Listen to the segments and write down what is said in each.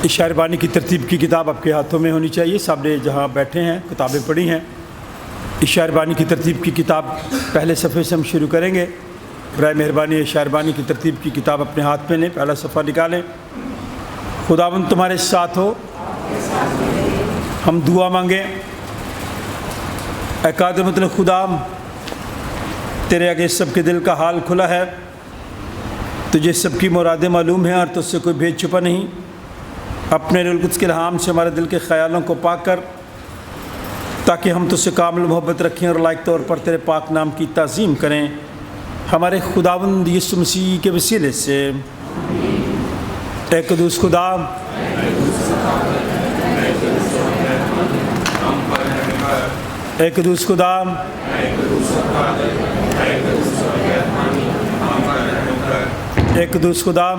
شاعر بانی کی ترتیب کی کتاب آپ کے ہاتھوں میں ہونی چاہیے. سب نے جہاں بیٹھے ہیں کتابیں پڑھی ہیں. شاعر بانی کی ترتیب کی کتاب پہلے صفحے سے ہم شروع کریں گے. برائے مہربانی شاعر بانی کی ترتیب کی کتاب اپنے ہاتھ میں لیں, پہلا صفحہ نکالیں. خداوند تمہارے ساتھ ہو. ہم دعا مانگیں. اے قادر مطلق خدا, تیرے آگے سب کے دل کا حال کھلا ہے. تجھے سب کی مرادیں معلوم ہیں اور تجھ سے کوئی بھید چھپا نہیں. اپنے روح القدس کے الہام سے ہمارے دل کے خیالوں کو پاک کر, تاکہ ہم تجھ سے کامل محبت رکھیں اور لائق طور پر تیرے پاک نام کی تعظیم کریں, ہمارے خداوند یسوع مسیح کے وسیلے سے. اے قدوس خدا, اے قدوس خدا, اے قدوس خدا,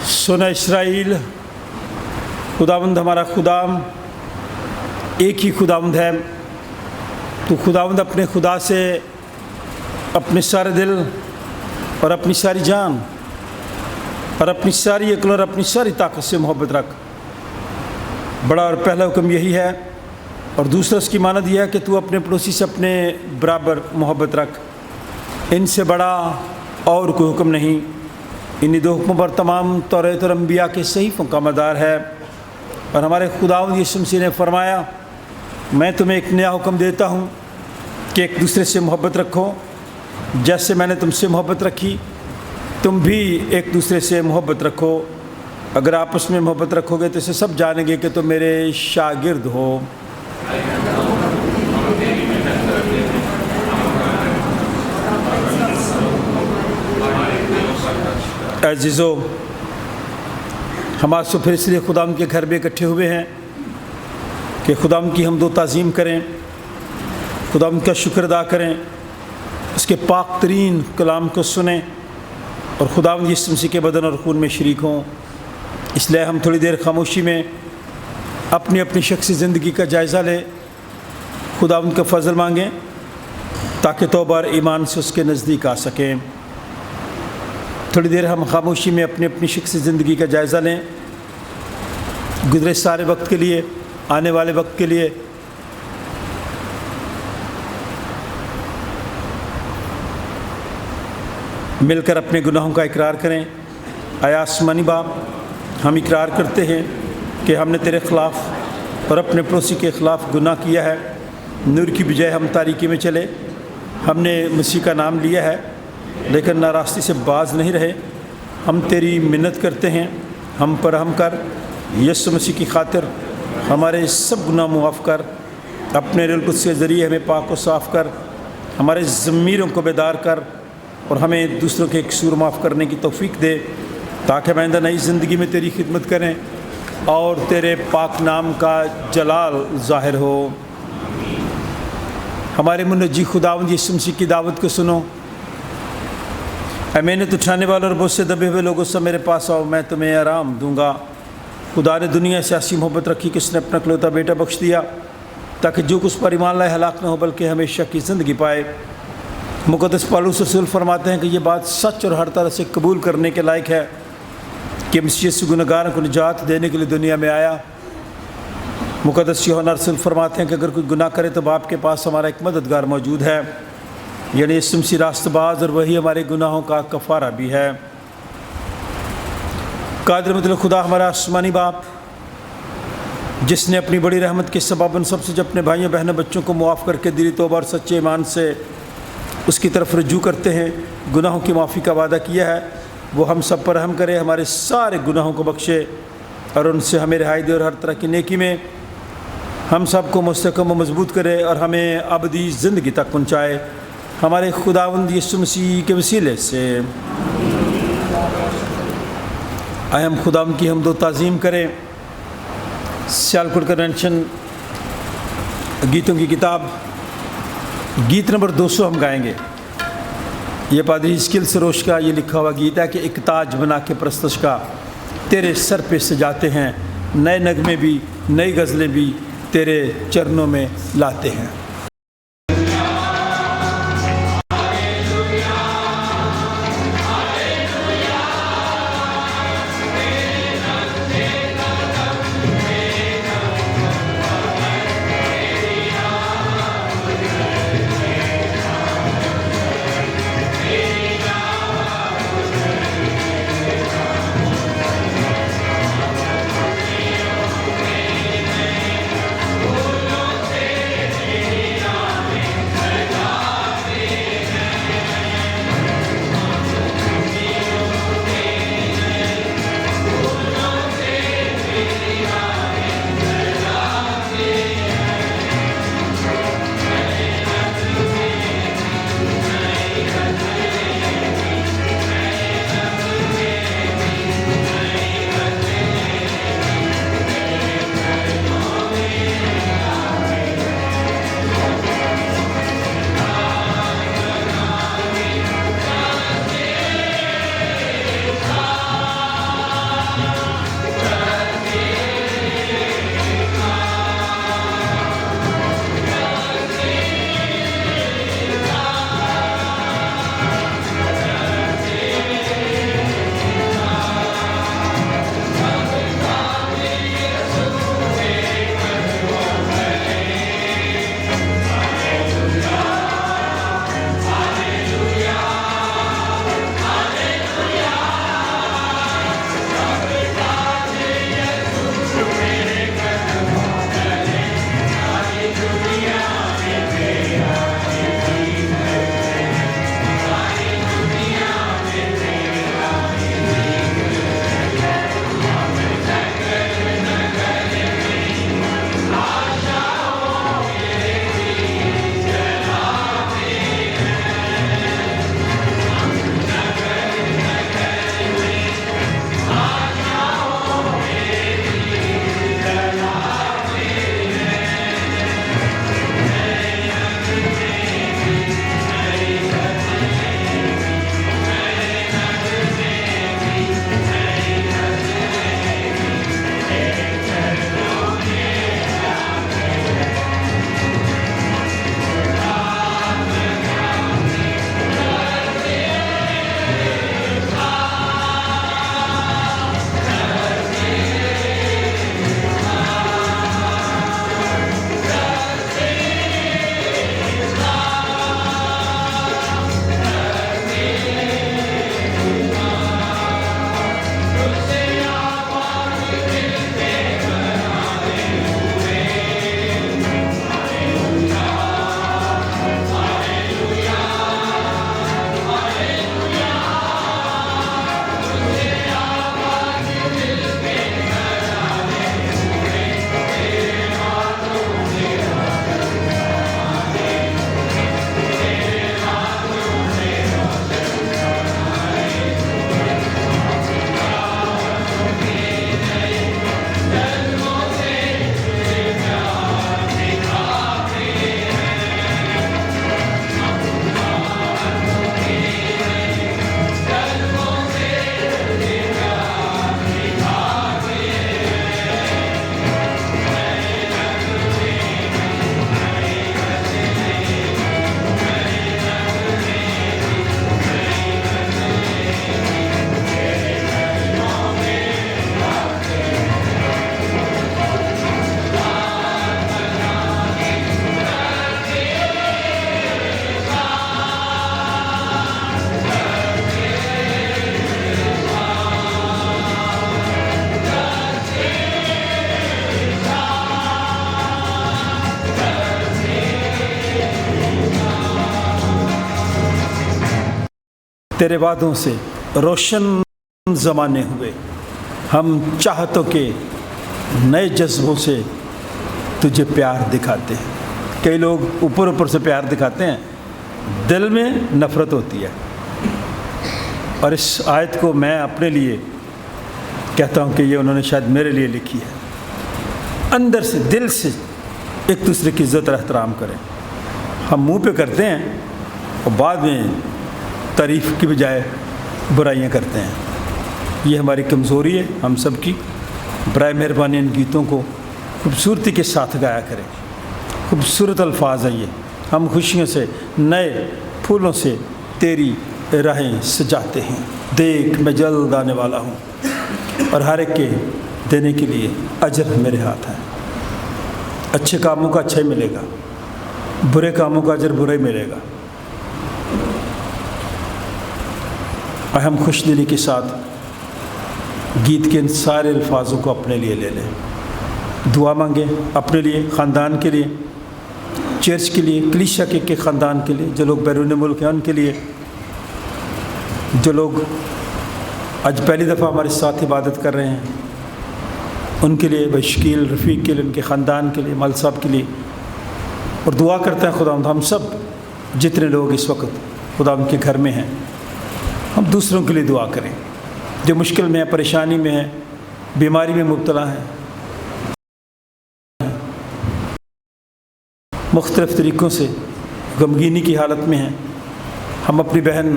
سن اسرائیل, خداوند ہمارا خدا ایک ہی خداوند ہے. تو خداوند اپنے خدا سے اپنے سارے دل اور اپنی ساری جان اور اپنی ساری عقل اور اپنی ساری طاقت سے محبت رکھ. بڑا اور پہلا حکم یہی ہے, اور دوسرا اس کی مانند یہ ہے کہ تو اپنے پڑوسی سے اپنے برابر محبت رکھ. ان سے بڑا اور کوئی حکم نہیں. انہی دو حکموں پر تمام توریت اور انبیاء کے صحیفوں کا مدار ہے. اور ہمارے خداوند یسوع مسیح نے فرمایا, میں تمہیں ایک نیا حکم دیتا ہوں کہ ایک دوسرے سے محبت رکھو. جیسے میں نے تم سے محبت رکھی, تم بھی ایک دوسرے سے محبت رکھو. اگر آپس میں محبت رکھو گے تو اسے سب جانیں گے کہ تم میرے شاگرد ہو. عزیزو, ہم آج تو پھر اس لیے خداوند کے گھر میں اکٹھے ہوئے ہیں کہ خداوند کی حمد و تعظیم کریں, خداوند کا شکر ادا کریں, اس کے پاک ترین کلام کو سنیں اور خداوند یسوع مسیح کے بدن اور خون میں شریک ہوں. اس لیے ہم تھوڑی دیر خاموشی میں اپنی اپنی شخصی زندگی کا جائزہ لیں, خداوند کا فضل مانگیں تاکہ توبہ اور ایمان سے اس کے نزدیک آ سکیں. تھوڑی دیر ہم خاموشی میں اپنی اپنی شخصی زندگی کا جائزہ لیں, گزرے سارے وقت کے لیے, آنے والے وقت کے لیے. مل کر اپنے گناہوں کا اقرار کریں. اے آسمانی باپ, ہم اقرار کرتے ہیں کہ ہم نے تیرے خلاف اور اپنے پڑوسی کے خلاف گناہ کیا ہے. نور کی بجائے ہم تاریکی میں چلے. ہم نے مسیح کا نام لیا ہے لیکن ناراستی سے باز نہیں رہے. ہم تیری منت کرتے ہیں, ہم پر رحم کر. یسوع مسیح کی خاطر ہمارے سب گناہ معاف کر. اپنے روح القدس کے ذریعے ہمیں پاک و صاف کر. ہمارے ضمیروں کو بیدار کر اور ہمیں دوسروں کے قصور معاف کرنے کی توفیق دے, تاکہ ہم آئندہ نئی زندگی میں تیری خدمت کریں اور تیرے پاک نام کا جلال ظاہر ہو. ہمارے منجی خداوند یسوع مسیح کی دعوت کو سنو. اے محنت اٹھانے والوں اور بہت سے دبے ہوئے لوگوں سے میرے پاس آؤ, میں تمہیں آرام دوں گا. خدا نے دنیا سے ایسی محبت رکھی کہ اس نے اپنا اکلوتا بیٹا بخش دیا, تاکہ جو کچھ پر ایمان لائے ہلاک نہ ہو بلکہ ہمیشہ کی زندگی پائے. مقدس پالوس رسول فرماتے ہیں کہ یہ بات سچ اور ہر طرح سے قبول کرنے کے لائق ہے کہ مسیح سے گنہگاروں کو نجات دینے کے لیے دنیا میں آیا. مقدس یوحنا رسول فرماتے ہیں کہ اگر کوئی گناہ کرے تو باپ کے پاس ہمارا ایک مددگار موجود ہے, یعنی یسوع مسیح راست باز, اور وہی ہمارے گناہوں کا کفارہ بھی ہے. قادر مطلق خدا ہمارا آسمانی باپ, جس نے اپنی بڑی رحمت کے سبب ان سب سے جو اپنے بھائیوں بہنوں بچوں کو معاف کر کے دلی توبہ اور سچے ایمان سے اس کی طرف رجوع کرتے ہیں گناہوں کی معافی کا وعدہ کیا ہے, وہ ہم سب پر رحم کرے, ہمارے سارے گناہوں کو بخشے اور ان سے ہمیں رہائی دے, اور ہر طرح کی نیکی میں ہم سب کو مستحکم و مضبوط کرے اور ہمیں ابدی زندگی تک پہنچائے, ہمارے خداوند یسوع مسیح کے وسیلے سے. آئے ہم خداوند کی حمد و تعظیم کریں. سیالکوٹ کنونشن گیتوں کی کتاب گیت نمبر 200 ہم گائیں گے. یہ پادری اسکل سروش کا یہ لکھا ہوا گیت ہے کہ ایک تاج بنا کے پرستش کا تیرے سر پہ سجاتے ہیں, نئے نغمے بھی نئی غزلیں بھی تیرے چرنوں میں لاتے ہیں. تیرے وعدوں سے روشن زمانے ہوئے، ہم چاہتوں کے نئے جذبوں سے تجھے پیار دکھاتے ہیں۔ کئی لوگ اوپر اوپر سے پیار دکھاتے ہیں، دل میں نفرت ہوتی ہے۔ اور اس آیت کو میں اپنے لیے کہتا ہوں کہ یہ انہوں نے شاید میرے لیے لکھی ہے۔ اندر سے، دل سے ایک دوسرے کی عزت اور احترام کریں۔ ہم منہ پہ کرتے ہیں اور بعد میں تعریف کی بجائے برائیاں کرتے ہیں۔ یہ ہماری کمزوری ہے ہم سب کی۔ برائے مہربانی ان گیتوں کو خوبصورتی کے ساتھ گایا کریں۔ خوبصورت الفاظ ہیں یہ۔ ہم خوشیوں سے، نئے پھولوں سے تیری راہیں سجاتے ہیں۔ دیکھ میں جلد آنے والا ہوں، اور ہر ایک کے دینے کے لیے اجر میرے ہاتھ ہے۔ اچھے کاموں کا اچھا ہی ملے گا، برے کاموں کا اجر برا ہی ملے گا۔ اور ہم خوش دلی کے ساتھ گیت کے ان سارے الفاظوں کو اپنے لیے لے لیں۔ دعا مانگیں اپنے لیے، خاندان کے لیے، چرچ کے لیے، کلیسیا کے خاندان کے لیے، جو لوگ بیرون ملک ہیں ان کے لیے، جو لوگ آج پہلی دفعہ ہمارے ساتھ عبادت کر رہے ہیں ان کے لیے، بھائی شکیل رفیق کے لیے، ان کے خاندان کے لیے، مال صاحب کے لیے۔ اور دعا کرتے ہیں خدا ہم سب جتنے لوگ اس وقت خدا ان کے گھر میں ہیں، ہم دوسروں کے لیے دعا کریں جو مشکل میں ہیں، پریشانی میں ہیں، بیماری میں مبتلا ہیں، مختلف طریقوں سے غمگینی کی حالت میں ہیں۔ ہم اپنی بہن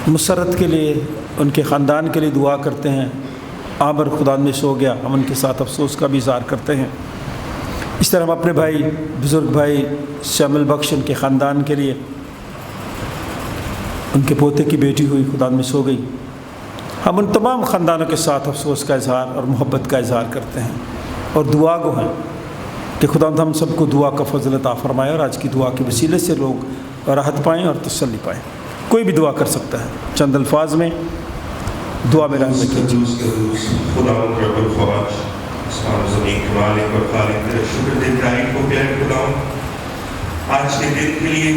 مسرت کے لیے، ان کے خاندان کے لیے دعا کرتے ہیں۔ عامر خدا میں سو گیا، ہم ان کے ساتھ افسوس کا بھی اظہار کرتے ہیں۔ اس طرح ہم اپنے بھائی، بزرگ بھائی شامل بخش، ان کے خاندان کے لیے، ان کے پوتے کی بیٹی ہوئی خدا میں سو گئی، ہم ان تمام خاندانوں کے ساتھ افسوس کا اظہار اور محبت کا اظہار کرتے ہیں اور دعا گو ہیں کہ خدا ہم سب کو دعا کا فضل عطا فرمائے، اور آج کی دعا کے وسیلے سے لوگ راحت پائیں اور تسلی پائیں۔ کوئی بھی دعا کر سکتا ہے، چند الفاظ میں دعا میں رہنے کیجیے۔ خدا رب الخواج، آسمان و زمین کے مالک اور خالق، تیرا شکر دیتا ہے کو پیارے خدا، آج کے دن کے لیے،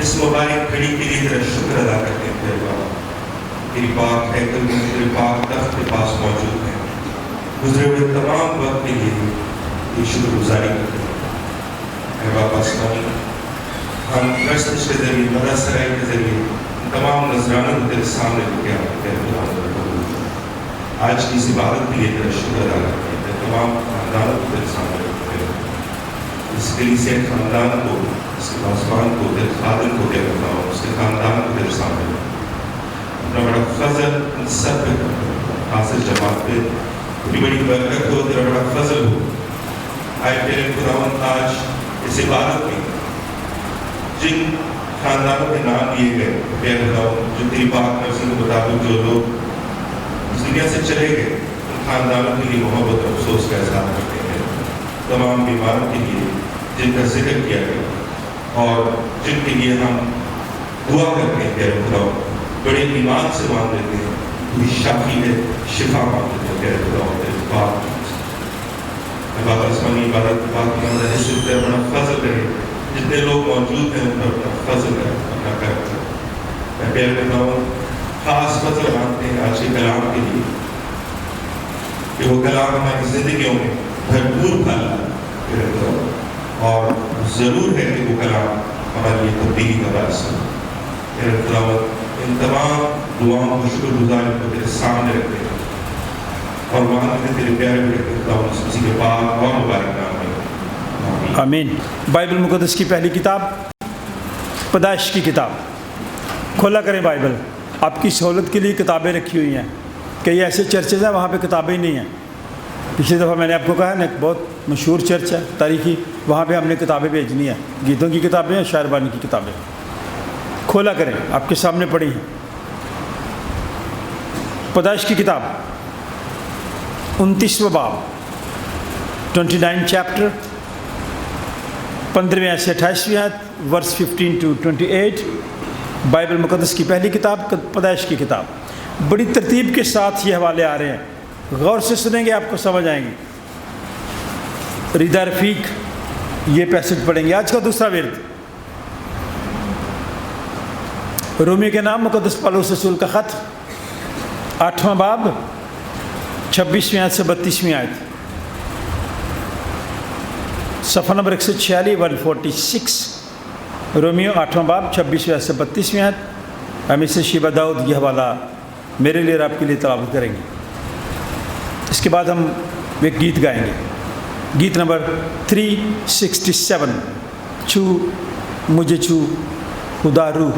اس مبارک گھڑی کے لیے تیرا شکر ادا کرتے ہیں پیارے بابا۔ تیری پاک ہیکل میں، تیرے پاک تخت کے پاس موجود ہیں، گزرے ہوئے تمام وقت کے لیے یہ شکر گزاری کرتے ہیں۔ اے بابا آسمانی، ہم گشتش کے ذریعے، مدہ سرائی کے ذریعے تمام نذرانوں کو تیرے سامنے رکھے آتے ہیں۔ آج کی اس عبادت کے لیے تیرا شکر ادا کرتے ہیں، تمام خاندانوں کو تیرے سامنے رکھتے ہیں۔ اس کلیسیا کے خاندان کو، اس کے پاسبان کو، تیرے خادم کو تیرے بتاؤ، اس کے خاندان کو تیرے سامنے رکھتے ہیں۔ اپنا بڑا فضل ان سب پہ کرتے، حاصل جماعت پہ بڑی بڑی برکت ہو، تیرا بڑا فضل ہو۔ آئے تیرے خداوند آج اس عبادت میں جن خاندانوں کے نام لیے گئے، پیارے خداوند، جو تیری پاک مرضی کے مطابق جو لوگ اس دنیا سے چلے گئے، ان خاندانوں کے لیے محبت اور افسوس کا اظہار کرتے ہیں۔ تمام بیماروں کے لیے جن کا ذکر کیا گیا اور جن کے لیے ہم دعا کرتے ہیں، پیارے خداوند، بڑے ایمان سے مان لیتے ہیں، تو شافی ہے، شفا مان لیتے ہیں، پیارے خداوند، تیرے پاک بابا آسمانی عبادت کے پاک منظر اس سے بڑا فضل کرے، جتنے لوگ موجود ہیں ان پر اپنا فضل ہے، اپنا کرم ہے۔ میں پیارے خداوند خاص فضل مانگتے ہیں آج کے کلام کے لیے کہ وہ کلام ہماری زندگیوں میں بھرپور پھل لائے، اور ضرور ہے کہ وہ کلام ہمارے لیے تبدیلی کا باعث ہو۔ میرے خداوند ان تمام دعاؤں کو شکر گزاری کو تیرے سامنے رکھتے ہیں اور مانگتے ہیں تیرے پیارے بیٹے خداوند کسی کے پاک اور مبارک نام میں، آمین۔ بائبل مقدس کی پہلی کتاب پیدائش کی کتاب کھولا کریں۔ بائبل آپ کی سہولت کے لیے کتابیں رکھی ہوئی ہیں، کئی ایسے چرچز ہیں وہاں پہ کتابیں نہیں ہیں۔ پچھلی دفعہ میں نے آپ کو کہا نا، ایک بہت مشہور چرچ ہے تاریخی، وہاں پہ ہم نے کتابیں بھیجنی ہیں، گیتوں کی کتابیں اور شاعر بانی کی کتابیں۔ کھولا کریں، آپ کے سامنے پڑھی ہیں۔ پیدائش کی کتاب 29واں باب 29 چیپٹر 15ویں آیت سے 28ویں آیت، ورس 15 to 28۔ بائبل مقدس کی پہلی کتاب پیدائش کی کتاب، بڑی ترتیب کے ساتھ یہ حوالے آ رہے ہیں، غور سے سنیں گے آپ کو سمجھ آئیں گے۔ ریدا رفیق یہ پیسج پڑھیں گے۔ آج کا دوسرا ورد رومی کے نام مقدس پولس رسول کا خط 8واں باب 26ویں آیت سے 32ویں آیت، صفحہ نمبر 146 146، رومیو 8واں باب 26ویں آیت سے 32ویں آیت۔ ہم اس سے شیبہ داؤد یہ حوالہ میرے لیے اور آپ کے لیے تلاوت کریں گے۔ اس کے بعد ہم ایک گیت گائیں گے، گیت نمبر 367، چھو مجھے چھو خدا روح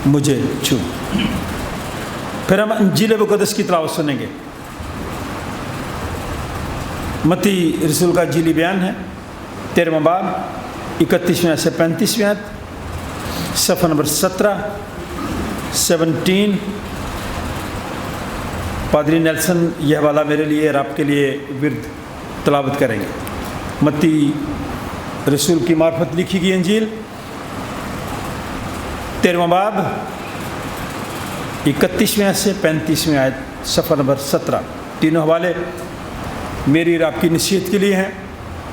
مجھے چھو۔ پھر ہم انجیل مقدس کی تلاوت سنیں گے۔ متی رسول کا انجیلی بیان ہے 13واں باب 31ویں سے 35ویں آیت، صفحہ نمبر 17۔ پادری نیلسن یہ حوالہ میرے لیے اور آپ کے لیے ورد تلاوت کریں گے۔ متی رسول کی معرفت لکھی گئی انجیل 13واں باب 31ویں سے 35ویں آیت، صفحہ نمبر 17۔ تینوں حوالے میری اور آپ کی نصیحت کے لیے ہیں،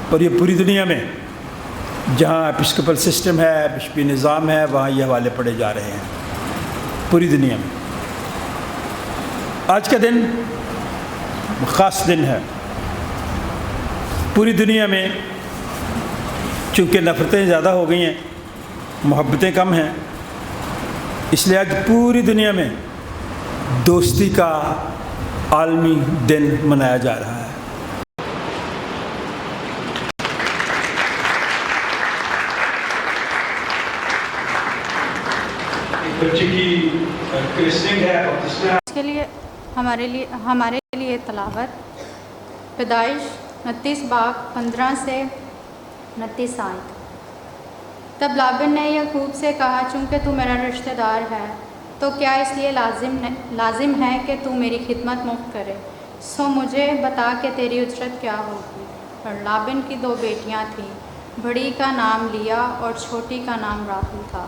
اور یہ پوری دنیا میں جہاں ایپسکوپل سسٹم ہے، بشپی نظام ہے، وہاں یہ حوالے پڑھے جا رہے ہیں پوری دنیا میں۔ آج کا دن خاص دن ہے پوری دنیا میں، چونکہ نفرتیں زیادہ ہو گئی ہیں، محبتیں کم ہیں، اس لیے آج پوری دنیا میں دوستی کا عالمی دن منایا جا رہا ہے۔ بچے کی کرسچنگ ہے اس کے لیے ہمارے لیے تلاوت پیدائش 29 باب 15 سے 29 آیت۔ تب لابن نے یعقوب سے کہا، چونکہ تو میرا رشتہ دار ہے تو کیا اس لیے لازم ہے کہ تو میری خدمت مفت کرے؟ سو مجھے بتا کہ تیری اجرت کیا ہوگی۔ اور لابن کی 2 بیٹیاں تھیں، بڑی کا نام لیا اور چھوٹی کا نام راحل تھا۔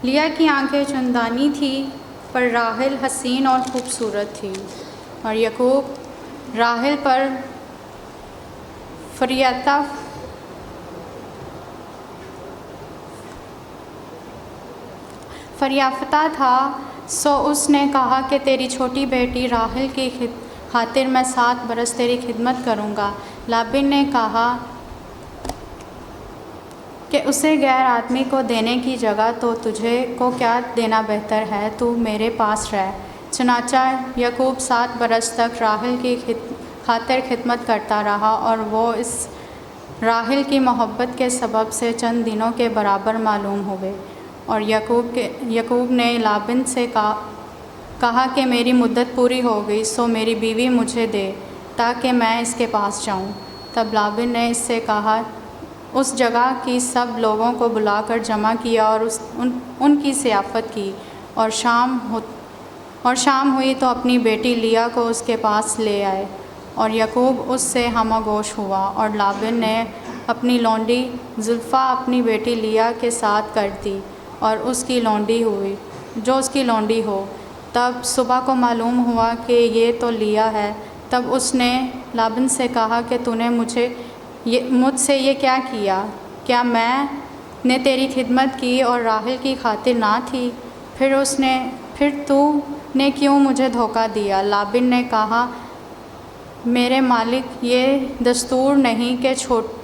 لیا کی آنکھیں چندانی تھیں، پر راحل حسین اور خوبصورت تھی، اور یعقوب راحل پر فریافتہ تھا۔ سو اس نے کہا کہ تیری چھوٹی بیٹی راحل کی خاطر میں 7 برس تیری خدمت کروں گا۔ لابن نے کہا کہ اسے غیر آدمی کو دینے کی جگہ تو تجھے کو کیا دینا بہتر ہے، تو میرے پاس رہ۔ چنانچہ یعقوب 7 برس تک راحل کی خاطر خدمت کرتا رہا، اور وہ اس راحل کی محبت کے سبب سے چند دنوں کے برابر معلوم ہوئے۔ اور یعقوب نے لابن سے کہا کہ میری مدت پوری ہو گئی، سو میری بیوی مجھے دے تاکہ میں اس کے پاس جاؤں۔ تب لابن نے اس سے کہا، اس جگہ کی سب لوگوں کو بلا کر جمع کیا اور ان کی ضیافت کی، اور شام ہوئی تو اپنی بیٹی لیا کو اس کے پاس لے آئے، اور یعقوب اس سے ہمہ گوش ہوا۔ اور لابن نے اپنی لونڈی زلفا اپنی بیٹی لیا کے ساتھ کر دی، اور اس کی لونڈی ہوئی جو اس کی لونڈی ہو۔ تب صبح کو معلوم ہوا کہ یہ تو لیا ہے۔ تب اس نے لابن سے کہا کہ تو نے مجھ سے یہ کیا کیا؟ کیا میں نے تیری خدمت کی اور راحل کی خاطر نہ تھی؟ پھر تو نے کیوں مجھے دھوکہ دیا؟ لابن نے کہا، میرے مالک یہ دستور نہیں کہ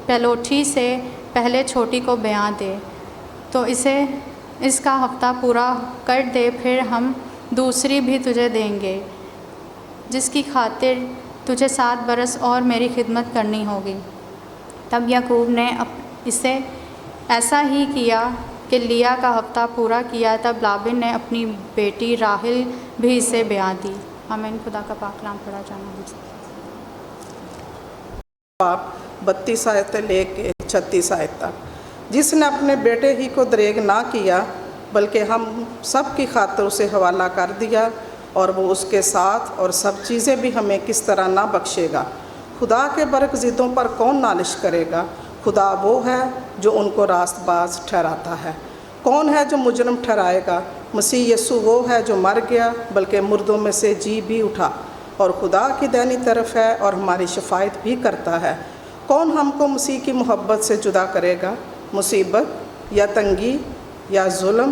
پہلوٹھی سے پہلے چھوٹی کو بیاں دے، تو اس کا ہفتہ پورا کر دے، پھر ہم دوسری بھی تجھے دیں گے، جس کی خاطر تجھے 7 برس اور میری خدمت کرنی ہوگی۔ تب یعقوب نے اسے ایسا ہی کیا کہ لیا کا ہفتہ پورا کیا۔ تب لابن نے اپنی بیٹی راحل بھی اسے بیاں دی۔ آمین۔ خدا کا پاک کلام پڑھا جانا ہم سے۔ آپ 32 آیت سے لے کے 36 آیت تک، جس نے اپنے بیٹے ہی کو دریغ نہ کیا بلکہ ہم سب کی خاطر اسے حوالہ کر دیا، اور وہ اس کے ساتھ اور سب چیزیں بھی ہمیں کس طرح نہ بخشے گا۔ خدا کے برک ضدوں پر کون نالش کرے گا؟ خدا وہ ہے جو ان کو راست باز ٹھہراتا ہے۔ کون ہے جو مجرم ٹھہرائے گا؟ مسیح یسوع وہ ہے جو مر گیا بلکہ مردوں میں سے جی بھی اٹھا، اور خدا کی دائنی طرف ہے اور ہماری شفاعت بھی کرتا ہے۔ کون ہم کو مسیح کی محبت سے جدا کرے گا؟ مصیبت یا تنگی یا ظلم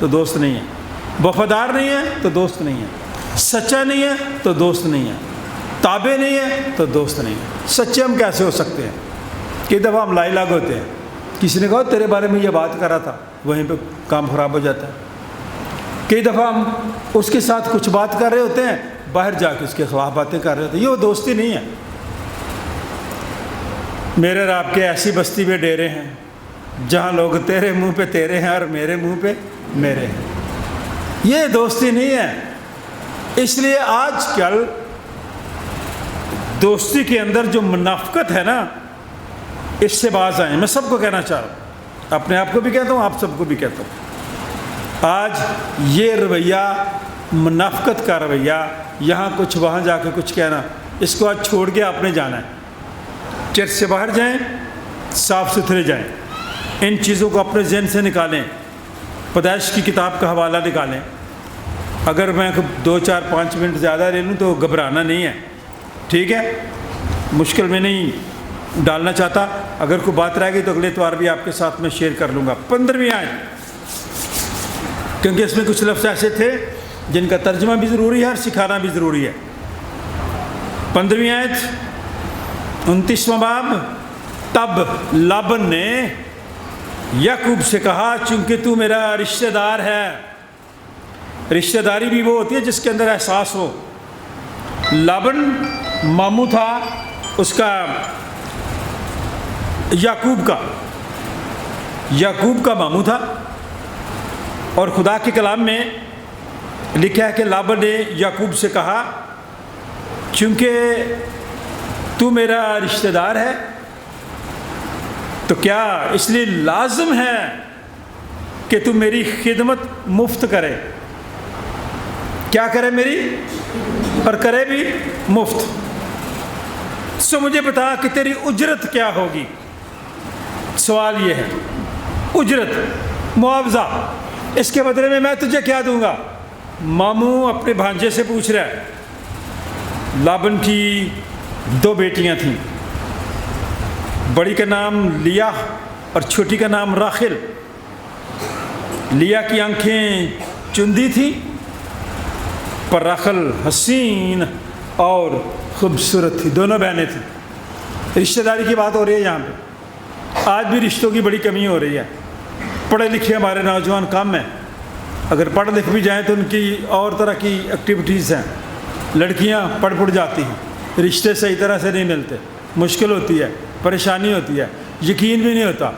تو دوست نہیں ہے، وفادار نہیں ہے تو دوست نہیں ہے، سچا نہیں ہے تو دوست نہیں ہے، تابع نہیں ہے تو دوست نہیں ہے۔ سچے ہم کیسے ہو سکتے ہیں؟ کئی دفعہ ہم لا علاج ہوتے ہیں، کسی نے کہا تیرے بارے میں یہ بات کر رہا تھا، وہیں پہ کام خراب ہو جاتا ہے۔ کئی دفعہ ہم اس کے ساتھ کچھ بات کر رہے ہوتے ہیں، باہر جا کے اس کے خلاف باتیں کر رہے ہوتے ہیں، یہ وہ دوستی نہیں ہے۔ میرے اور آپ کے ایسی بستی میں ڈیرے ہیں جہاں لوگ تیرے منہ پہ تیرے ہیں اور میرے منہ پہ میرے ہیں، یہ دوستی نہیں ہے۔ اس لیے آج کل دوستی کے اندر جو منافقت ہے نا، اس سے باز آئیں۔ میں سب کو کہنا چاہ رہا ہوں، اپنے آپ کو بھی کہتا ہوں، آپ سب کو بھی کہتا ہوں، آج یہ رویہ منافقت کا رویہ، یہاں کچھ وہاں جا کے کچھ کہنا، اس کو آج چھوڑ کے آپ نے جانا ہے۔ چرچ سے باہر جائیں، صاف ستھرے جائیں، ان چیزوں کو اپنے ذہن سے نکالیں، پیدائش کی کتاب کا حوالہ نکالیں۔ اگر میں 2 4 5 منٹ زیادہ لے لوں تو گھبرانا نہیں ہے، ٹھیک ہے؟ مشکل میں نہیں ڈالنا چاہتا، اگر کوئی بات رہ گئی تو اگلے اتوار بھی آپ کے ساتھ میں شیئر کر لوں گا۔ 15ویں آیت، کیونکہ اس میں کچھ لفظ ایسے تھے جن کا ترجمہ بھی ضروری ہے اور سکھانا بھی ضروری ہے۔ 15ویں آیت 29واں باب، تب لابن نے یعقوب سے کہا چونکہ تو میرا رشتہ دار ہے۔ رشتہ داری بھی وہ ہوتی ہے جس کے اندر احساس ہو۔ لابن ماموں تھا اس کا، یعقوب کا ماموں تھا، اور خدا کے کلام میں لکھا ہے کہ لابن نے یعقوب سے کہا چونکہ تو میرا رشتہ دار ہے تو کیا اس لیے لازم ہے کہ تو میری خدمت مفت کرے، کیا کرے میری، اور کرے بھی مفت۔ سو مجھے بتا کہ تیری اجرت کیا ہوگی۔ سوال یہ ہے، اجرت، معاوضہ، اس کے بدلے میں تجھے کیا دوں گا؟ ماموں اپنے بھانجے سے پوچھ رہا ہے۔ لابن کی 2 بیٹیاں تھیں، بڑی کا نام لیا اور چھوٹی کا نام راخل۔ لیا کی آنکھیں چندی تھیں، پر راخل حسین اور خوبصورت تھی، دونوں بہنیں تھیں۔ رشتہ داری کی بات ہو رہی ہے یہاں پہ۔ آج بھی رشتوں کی بڑی کمی ہو رہی ہے، پڑھے لکھے ہمارے نوجوان کم ہیں، اگر پڑھ لکھ بھی جائیں تو ان کی اور طرح کی ایکٹیویٹیز ہیں۔ لڑکیاں پڑھ جاتی ہیں، رشتے صحیح طرح سے نہیں ملتے، مشکل ہوتی ہے، پریشانی ہوتی ہے، یقین بھی نہیں ہوتا،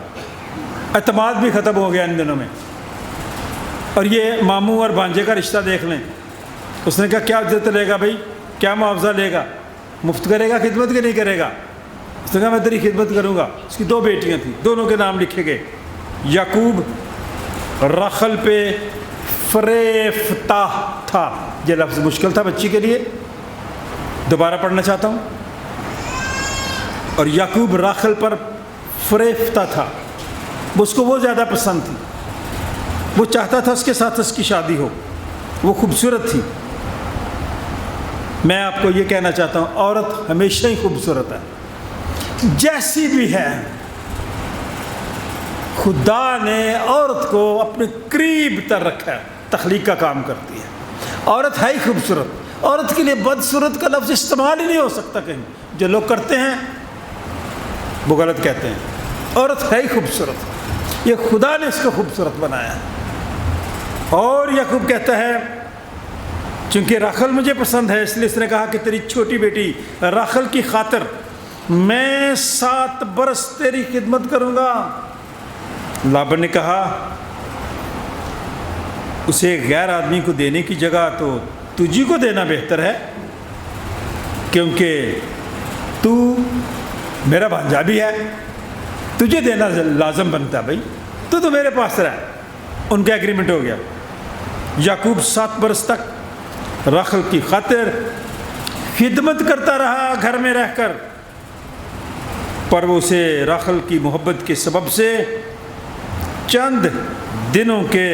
اعتماد بھی ختم ہو گیا ان دنوں میں۔ اور یہ ماموں اور بھانجے کا رشتہ دیکھ لیں، اس نے کہا کیا اجرت لے گا بھائی، کیا معاوضہ لے گا، مفت کرے گا خدمت کہ نہیں کرے گا؟ اس نے کہا میں تیری خدمت کروں گا۔ اس کی 2 بیٹیاں تھیں، دونوں کے نام لکھے گئے، یعقوب راخل پہ فریفتہ تھا۔ یہ لفظ مشکل تھا بچی کے لیے، دوبارہ پڑھنا چاہتا ہوں۔ اور یعقوب راخل پر فریفتہ تھا، اس کو وہ زیادہ پسند تھی، وہ چاہتا تھا اس کے ساتھ اس کی شادی ہو، وہ خوبصورت تھی۔ میں آپ کو یہ کہنا چاہتا ہوں، عورت ہمیشہ ہی خوبصورت ہے، جیسی بھی ہے۔ خدا نے عورت کو اپنے قریب تر رکھا ہے، تخلیق کا کام کرتی ہے۔ عورت ہے ہی خوبصورت، عورت کے لیے بدصورت کا لفظ استعمال ہی نہیں ہو سکتا کہیں، جو لوگ کرتے ہیں وہ غلط کہتے ہیں۔ عورت ہے ہی خوبصورت، یہ خدا نے اس کو خوبصورت بنایا ہے۔ اور یعقوب کہتا ہے چونکہ راخل مجھے پسند ہے، اس لیے اس نے کہا کہ تیری چھوٹی بیٹی راخل کی خاطر میں 7 برس تیری خدمت کروں گا۔ لابن نے کہا اسے غیر آدمی کو دینے کی جگہ تو تجھی کو دینا بہتر ہے، کیونکہ تو میرا بھانجا بھی ہے، تجھے دینا لازم بنتا ہے بھائی، تو میرے پاس رہا۔ ان کا ایگریمنٹ ہو گیا۔ یعقوب 7 برس تک راخل کی خاطر خدمت کرتا رہا گھر میں رہ کر، پر وہ اسے راخل کی محبت کے سبب سے چند دنوں کے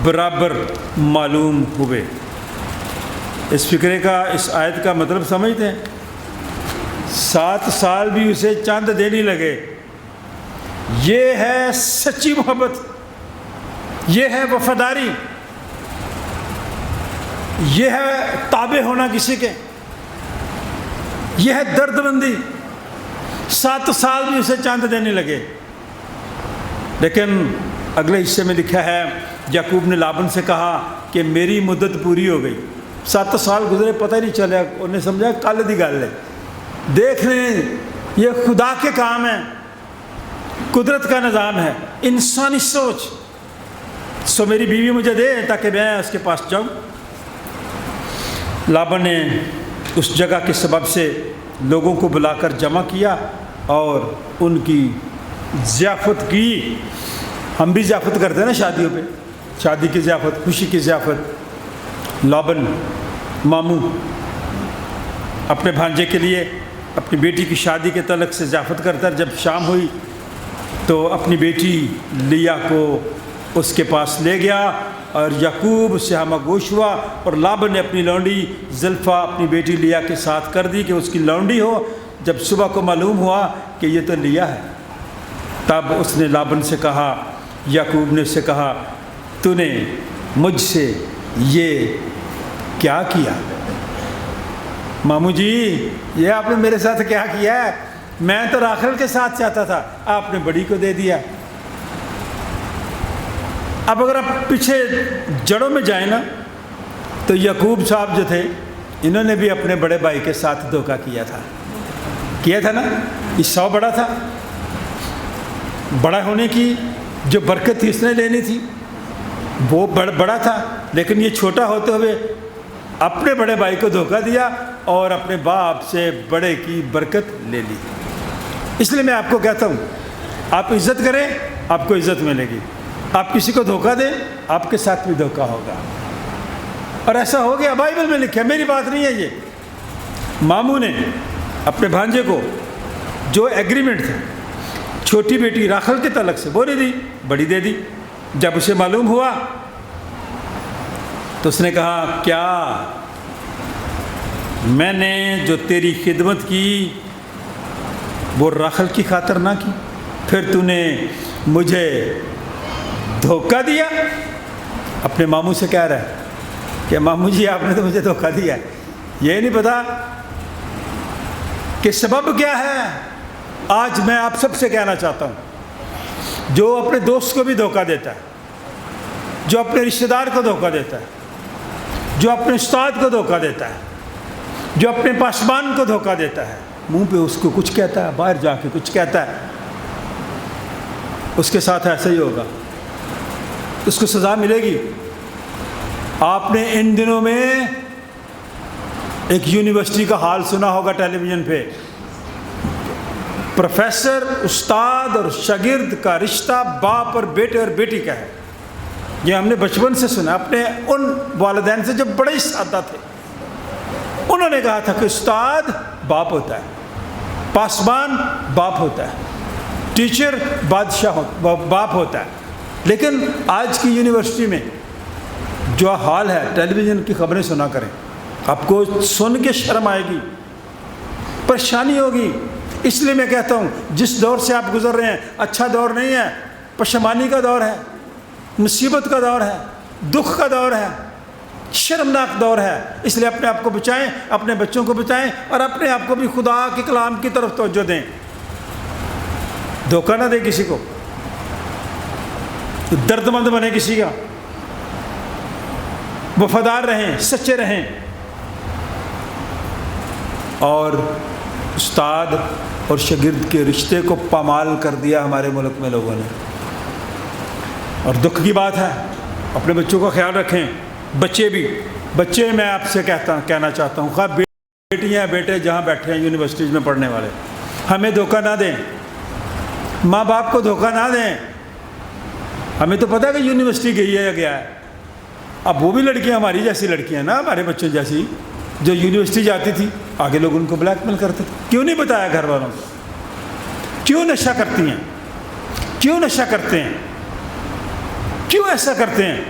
برابر معلوم ہوئے۔ اس فقرے کا، اس آیت کا مطلب سمجھتے ہیں؟ 7 سال بھی اسے چند دن ہی لگے۔ یہ ہے سچی محبت، یہ ہے وفاداری، یہ ہے تابع ہونا کسی کے، یہ ہے درد مندی۔ 7 سال بھی اسے چاند دینے لگے، لیکن اگلے حصے میں لکھا ہے یعقوب نے لابن سے کہا کہ میری مدت پوری ہو گئی۔ 7 سال گزرے، پتہ ہی نہیں چلے، انہیں سمجھا کل دی گل ہے۔ دیکھ لیں یہ خدا کے کام ہیں، قدرت کا نظام ہے، انسانی سوچ۔ سو میری بیوی مجھے دے تاکہ میں اس کے پاس جاؤں۔ لابن نے اس جگہ کے سبب سے لوگوں کو بلا کر جمع کیا اور ان کی ضیافت کی۔ ہم بھی ضیافت کرتے ہیں نا شادیوں پہ، شادی کی ضیافت، خوشی کی ضیافت۔ لابن ماموں اپنے بھانجے کے لیے اپنی بیٹی کی شادی کے تعلق سے ضیافت کرتا ہے۔ جب شام ہوئی تو اپنی بیٹی لیا کو اس کے پاس لے گیا اور یعقوب اس سے ہمہ گوش ہوا، اور لابن نے اپنی لونڈی زلفا اپنی بیٹی لیا کے ساتھ کر دی کہ اس کی لونڈی ہو۔ جب صبح کو معلوم ہوا کہ یہ تو لیا ہے، تب اس نے لابن سے کہا، یعقوب نے اس سے کہا، تو نے مجھ سے یہ کیا کیا؟ ماموں جی یہ آپ نے میرے ساتھ کیا کیا ہے؟ میں تو راخل کے ساتھ چاہتا تھا، آپ نے بڑی کو دے دیا۔ اب اگر آپ پیچھے جڑوں میں جائیں نا تو یعقوب صاحب جو تھے انہوں نے بھی اپنے بڑے بھائی کے ساتھ دھوکہ کیا تھا نا۔ عیسیٰ بڑا تھا، بڑا ہونے کی جو برکت تھی اس نے لینی تھی، وہ بڑا تھا، لیکن یہ چھوٹا ہوتے ہوئے اپنے بڑے بھائی کو دھوکہ دیا اور اپنے باپ سے بڑے کی برکت لے لی۔ اس لیے میں آپ کو کہتا ہوں، آپ عزت کریں آپ کو عزت ملے گی، آپ کسی کو دھوکہ دیں آپ کے ساتھ بھی دھوکہ ہوگا۔ اور ایسا ہو گیا، بائبل میں لکھا ہے، میری بات نہیں ہے یہ۔ ماموں نے اپنے بھانجے کو جو ایگریمنٹ تھا چھوٹی بیٹی راخل کے تعلق سے وہ نہیں دی، بڑی دے دی۔ جب اسے معلوم ہوا تو اس نے کہا، کیا میں نے جو تیری خدمت کی وہ راخل کی خاطر نہ کی؟ پھر تو نے مجھے دھوکہ دیا۔ اپنے ماموں سے کہہ رہا ہے کہ ماموں جی آپ نے تو مجھے دھوکہ دیا ہے، یہ نہیں پتا کہ سبب کیا ہے۔ آج میں آپ سب سے کہنا چاہتا ہوں، جو اپنے دوست کو بھی دھوکہ دیتا ہے، جو اپنے رشتہ دار کو دھوکہ دیتا ہے، جو اپنے استاد کو دھوکہ دیتا ہے، جو اپنے پاسبان کو دھوکہ دیتا ہے، منہ پہ اس کو کچھ کہتا ہے، باہر جا کے کچھ کہتا ہے، اس کے ساتھ ایسا ہی ہوگا، اس کو سزا ملے گی۔ آپ نے ان دنوں میں ایک یونیورسٹی کا حال سنا ہوگا ٹیلی ویژن پہ، پروفیسر، استاد اور شاگرد کا رشتہ باپ اور بیٹے اور بیٹی کا ہے۔ یہ ہم نے بچپن سے سنا اپنے ان والدین سے جو بڑے ہی سادہ تھے۔ انہوں نے کہا تھا کہ استاد باپ ہوتا ہے، پاسبان باپ ہوتا ہے، ٹیچر بادشاہ باپ ہوتا ہے۔ لیکن آج کی یونیورسٹی میں جو حال ہے، ٹیلی ویژن کی خبریں سنا کریں، آپ کو سن کے شرم آئے گی، پریشانی ہوگی۔ اس لیے میں کہتا ہوں، جس دور سے آپ گزر رہے ہیں اچھا دور نہیں ہے، پشیمانی کا دور ہے، مصیبت کا دور ہے، دکھ کا دور ہے، شرمناک دور ہے۔ اس لیے اپنے آپ کو بچائیں، اپنے بچوں کو بچائیں، اور اپنے آپ کو بھی خدا کے کلام کی طرف توجہ دیں۔ دھوکہ نہ دیں کسی کو، درد مند بنے کسی کا، وفادار رہیں، سچے رہیں۔ اور استاد اور شاگرد کے رشتے کو پامال کر دیا ہمارے ملک میں لوگوں نے، اور دکھ کی بات ہے۔ اپنے بچوں کا خیال رکھیں، بچے میں آپ سے کہنا چاہتا ہوں، خواہ بیٹیاں بیٹے جہاں بیٹھے ہیں یونیورسٹیز میں پڑھنے والے، ہمیں دھوکہ نہ دیں، ماں باپ کو دھوکہ نہ دیں۔ ہمیں تو پتہ ہے کہ یونیورسٹی گئی ہے یا گیا ہے، اب وہ بھی لڑکیاں ہماری جیسی لڑکیاں نا، ہمارے بچوں جیسی جو یونیورسٹی جاتی تھی، آگے لوگ ان کو بلیک میل کرتے تھے۔ کیوں نہیں بتایا گھر والوں کو؟ کیوں نشہ کرتی ہیں؟ کیوں نشہ کرتے ہیں؟ کیوں ایسا کرتے ہیں؟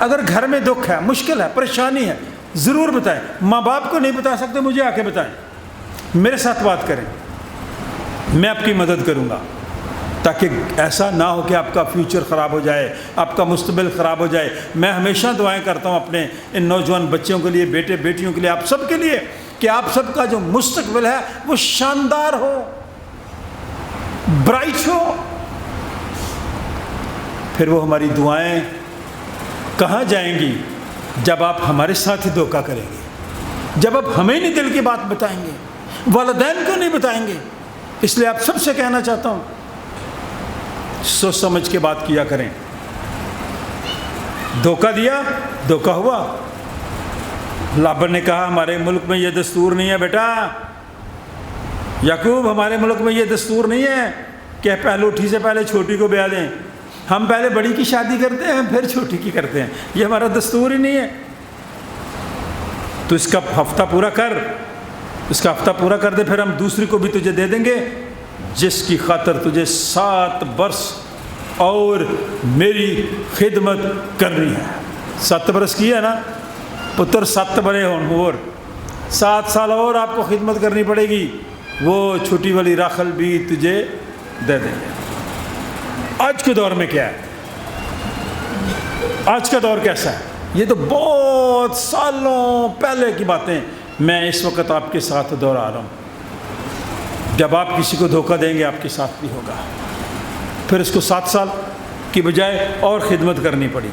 اگر گھر میں دکھ ہے، مشکل ہے، پریشانی ہے، ضرور بتائیں۔ ماں باپ کو نہیں بتا سکتے، مجھے آ کے بتائیں، میرے ساتھ بات کریں، میں آپ کی مدد کروں گا۔ تاکہ ایسا نہ ہو کہ آپ کا فیوچر خراب ہو جائے، آپ کا مستقبل خراب ہو جائے۔ میں ہمیشہ دعائیں کرتا ہوں اپنے ان نوجوان بچوں کے لیے، بیٹے بیٹیوں کے لیے، آپ سب کے لیے، کہ آپ سب کا جو مستقبل ہے وہ شاندار ہو، برائٹ ہو۔ پھر وہ ہماری دعائیں کہاں جائیں گی؟ جب آپ ہمارے ساتھ ہی دھوکہ کریں گے، جب آپ ہمیں نہیں دل کی بات بتائیں گے، والدین کو نہیں بتائیں گے۔ اس لیے آپ سب سے کہنا چاہتا ہوں، سوچ سمجھ کے بات کیا کریں۔ دھوکہ دیا، دھوکہ ہوا۔ لابن نے کہا ہمارے ملک میں یہ دستور نہیں ہے بیٹا، یعقوب ہمارے ملک میں یہ دستور نہیں ہے کہ پہلوٹھی سے پہلے چھوٹی کو بیاہ دیں، ہم پہلے بڑی کی شادی کرتے ہیں پھر چھوٹی کی کرتے ہیں، یہ ہمارا دستور ہی نہیں ہے۔ تو اس کا ہفتہ پورا کر، اس کا ہفتہ پورا کر دے، پھر ہم دوسری کو بھی تجھے دے دیں گے جس کی خاطر تجھے 7 برس اور میری خدمت کرنی ہے۔ 7 برس کی ہے نا پتر، 7 بڑے ہوں اور 7 سال اور آپ کو خدمت کرنی پڑے گی، وہ چھوٹی والی راخل بھی تجھے دے دیں گے۔ آج کے دور میں کیا ہے؟ آج کا دور کیسا ہے؟ یہ تو بہت سالوں پہلے کی باتیں میں اس وقت آپ کے ساتھ دہرا رہا ہوں۔ جب آپ کسی کو دھوکہ دیں گے آپ کے ساتھ بھی ہوگا۔ پھر اس کو 7 سال کی بجائے اور خدمت کرنی پڑی۔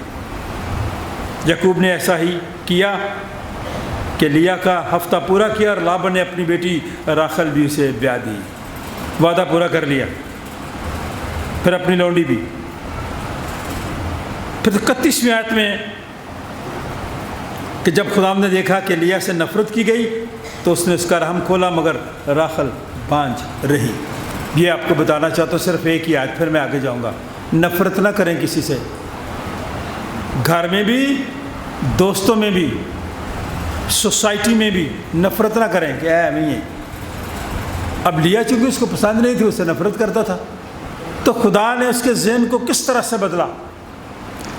یعقوب نے ایسا ہی کیا کہ لیا کا ہفتہ پورا کیا، اور لابن نے اپنی بیٹی راخل بھی اسے بیاہ دی، وعدہ پورا کر لیا، پھر اپنی لونڈی بھی۔ پھر 31ویں آیت میں کہ جب خداوند نے دیکھا کہ لیا سے نفرت کی گئی تو اس نے اس کا رحم کھولا، مگر راخل بانجھ رہی۔ یہ آپ کو بتانا چاہتا ہوں، صرف ایک ہی آیت، پھر میں آگے جاؤں گا۔ نفرت نہ کریں کسی سے، گھر میں بھی، دوستوں میں بھی، سوسائٹی میں بھی نفرت نہ کریں کہ اے امی ہے۔ اب لیا چونکہ اس کو پسند نہیں تھی، اس سے نفرت کرتا تھا، تو خدا نے اس کے ذہن کو کس طرح سے بدلا؟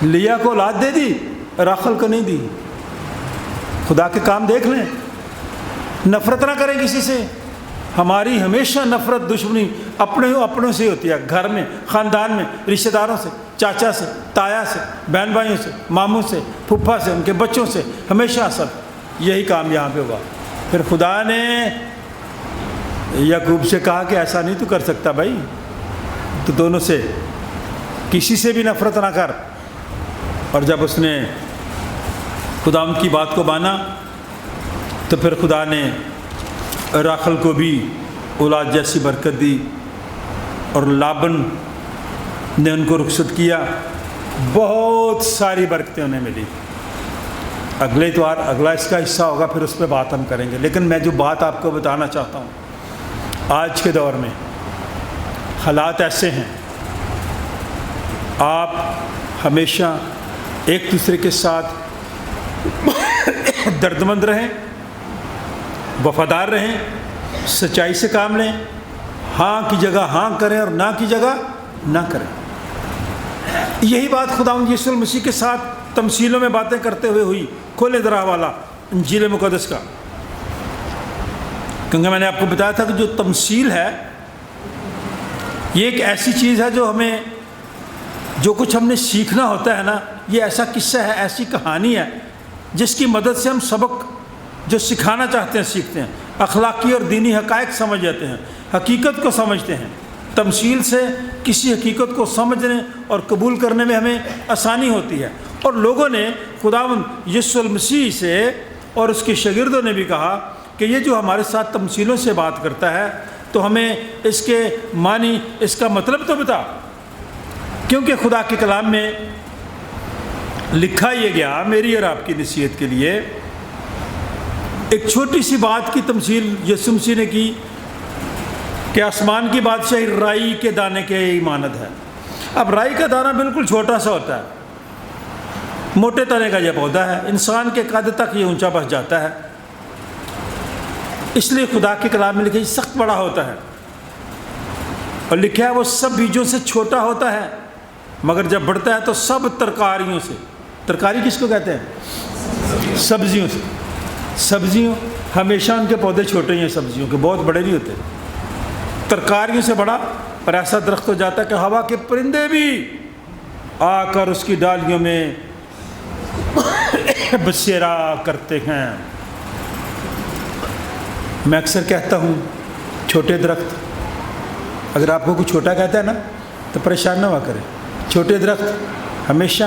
لیا کو اولاد دے دی، راخل کو نہیں دی۔ خدا کے کام دیکھ لیں۔ نفرت نہ کریں کسی سے۔ ہماری ہمیشہ نفرت، دشمنی اپنوں سے ہی ہوتی ہے، گھر میں، خاندان میں، رشتہ داروں سے، چاچا سے، تایا سے، بہن بھائیوں سے، ماموں سے، پھپھا سے، ان کے بچوں سے، ہمیشہ حسد۔ یہی کام یہاں پہ ہوا۔ پھر خدا نے یعقوب سے کہا کہ ایسا نہیں تو کر سکتا بھائی، تو دونوں سے کسی سے بھی نفرت نہ کر۔ اور جب اس نے خداوند کی بات کو مانا تو پھر خدا نے راخل کو بھی اولاد جیسی برکت دی، اور لابن نے ان کو رخصت کیا، بہت ساری برکتیں انہیں ملی۔ اگلے اتوار اگلا اس کا حصہ ہوگا، پھر اس پہ بات ہم کریں گے۔ لیکن میں جو بات آپ کو بتانا چاہتا ہوں، آج کے دور میں حالات ایسے ہیں، آپ ہمیشہ ایک دوسرے کے ساتھ دردمند رہیں، وفادار رہیں، سچائی سے کام لیں، ہاں کی جگہ ہاں کریں اور نہ کی جگہ نہ کریں۔ یہی بات خداوند یسوع المسیح کے ساتھ تمثیلوں میں باتیں کرتے ہوئے ہوئی۔ کھولے ذرا والا انجیل مقدس کا، کیونکہ میں نے آپ کو بتایا تھا کہ جو تمثیل ہے یہ ایک ایسی چیز ہے جو ہمیں، جو کچھ ہم نے سیکھنا ہوتا ہے نا، یہ ایسا قصہ ہے، ایسی کہانی ہے جس کی مدد سے ہم سبق جو سکھانا چاہتے ہیں سیکھتے ہیں، اخلاقی اور دینی حقائق سمجھ جاتے ہیں، حقیقت کو سمجھتے ہیں۔ تمثیل سے کسی حقیقت کو سمجھنے اور قبول کرنے میں ہمیں آسانی ہوتی ہے۔ اور لوگوں نے خداوند یسوع المسیح سے اور اس کے شاگردوں نے بھی کہا کہ یہ جو ہمارے ساتھ تمثیلوں سے بات کرتا ہے تو ہمیں اس کے معنی، اس کا مطلب تو بتا، کیونکہ خدا کے کلام میں لکھا یہ گیا میری اور آپ کی نصیحت کے لیے۔ ایک چھوٹی سی بات کی تمثیل یسوع مسیح نے کی کہ آسمان کی بادشاہی رائی کے دانے کے مانند ہے۔ اب رائی کا دانہ بالکل چھوٹا سا ہوتا ہے، موٹے تنے کا یہ پودا ہے، انسان کے قد تک یہ اونچا بس جاتا ہے۔ اس لیے خدا کے کلام میں لکھا ہے سخت بڑا ہوتا ہے، اور لکھا ہے وہ سب بیجوں سے چھوٹا ہوتا ہے، مگر جب بڑھتا ہے تو سب ترکاریوں سے، ترکاری کس کو کہتے ہیں؟ سبزیوں سے۔ سبزیوں ہمیشہ ان کے پودے چھوٹے ہی ہیں، سبزیوں کے بہت بڑے نہیں ہوتے، ترکاریوں سے بڑا پر ایسا درخت ہو جاتا ہے کہ ہوا کے پرندے بھی آ کر اس کی ڈالیوں میں بسیرا کرتے ہیں۔ میں اکثر کہتا ہوں چھوٹے درخت، اگر آپ کو کوئی چھوٹا کہتا ہے نا تو پریشان نہ ہوا کرے۔ چھوٹے درخت ہمیشہ